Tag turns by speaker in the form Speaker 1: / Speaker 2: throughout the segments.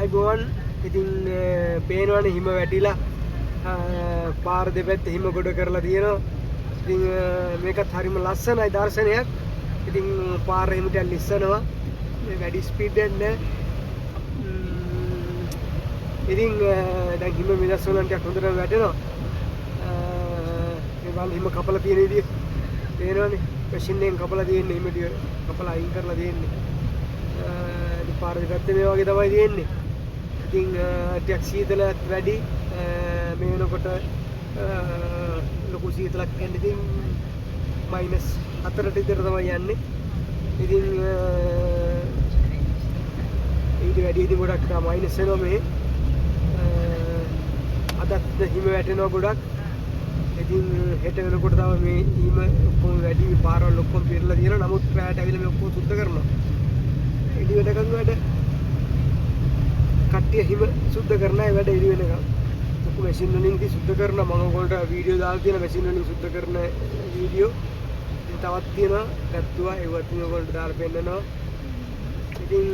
Speaker 1: අයිබෝවන් ඉතින් පේනවනේ හිම වැටිලා පාර දෙපැත්තේ හිම ගොඩ කරලා තියෙනවා. ඉතින් මේකත් හරිම ලස්සනයි දර්ශනයක්. ඉතින් පාර හිම ටිකක් ලිස්සනවා. මේ වැඩි ස්පීඩ් එකක් නැහැ. ඉතින් දැන් හිම මිදස් වලන් ටිකක් හොඳට වැටෙනවා. මේ බලන්න හිම කපලා තියෙන විදිය පේනවනේ. මැෂින් එකෙන් කපලා තියෙන්නේ හිම ටික කපලා අයින් කරලා තියෙන්නේ. ඉතින් පාර දෙපැත්තේ මේ වගේ තමයි තියෙන්නේ. ඉතින් ටිකක් සීතලත් වැඩි. මේ වෙනකොට ලොකු සීතලක් එන්නේ. ඉතින් -4ට විතර තමයි යන්නේ. ඉතින් ඊට වැඩි ඉතින් ගොඩක් මයිනස් වෙනවා මේ. අදත් හිම වැටෙනවා ගොඩක්. ඉතින් හෙට වෙනකොට තමයි මේ හිම ඔක්කොම වැඩි පාරවල් ඔක්කොම පිරලා තියෙනවා. නමුත් රැයට ඇවිල්ලා මේ ඔක්කොම සුද්ධ කරනවා. ඉඩි වැඩකම් වැඩ කට්ටිය හිම සුද්ධ කරන අය වැඩ ඉරි වෙනකම් ලොකු මැෂින් වලින් ඉතින් සුද්ධ කරනවා. මම ඔයගොල්ලන්ට වීඩියෝ දාලා තියෙන මැෂින් වලින් සුද්ධ කරන වීඩියෝ ඉතින් තවත් තියෙනවා ගත්තුවා ඒවත් ඉතින් ඔයගොල්ලන්ට දාලා පෙන්නනවා. ඉතින්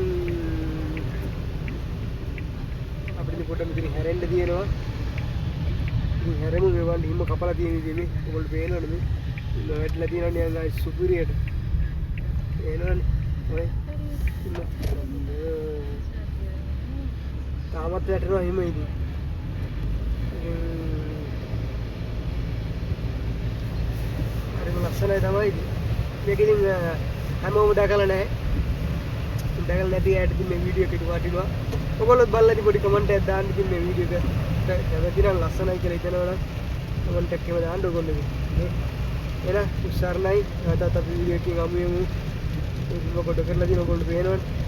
Speaker 1: අපිට පොඩ්ඩක් මෙතන හැරෙන්න තියෙනවා. ඉතින් හැරෙමු. මේ වань හිම කපලා තියෙන විදිහ මේ ඔයගොල්ලෝ පේනවනේ මේ ඉන්න වැටලා තියෙනවා නිකන් ආයි සුපිරියට පේනවනේ ඔය තාමත් වැටෙනවා හිම ඉතින්. හරිම ලස්සනයි තමයි ඉතින්. මේක ඉතින් හැමෝම දැකලා නැහැ. දැකලා නැති අයට ඉතින් මේ වීඩියෝ එක වටිනවා. ඔයගොල්ලොත් බලලා ඉතින් පොඩි කමෙන්ට් එකක් දාන්න. ඉතින් මේ වීඩියෝ එක දැවදිනම් ලස්සනයි කියලා හිතනවා නම් කමෙන්ට් එකක් එහෙම දාන්න ඔයගොල්ලෝ. එහෙනම් උසාරණයි. අදත් අපි වීඩියෝ එකකින් අමු යමු. ඒක කොට කරලා දින ඔයගොල්ලෝ පේනවනේ.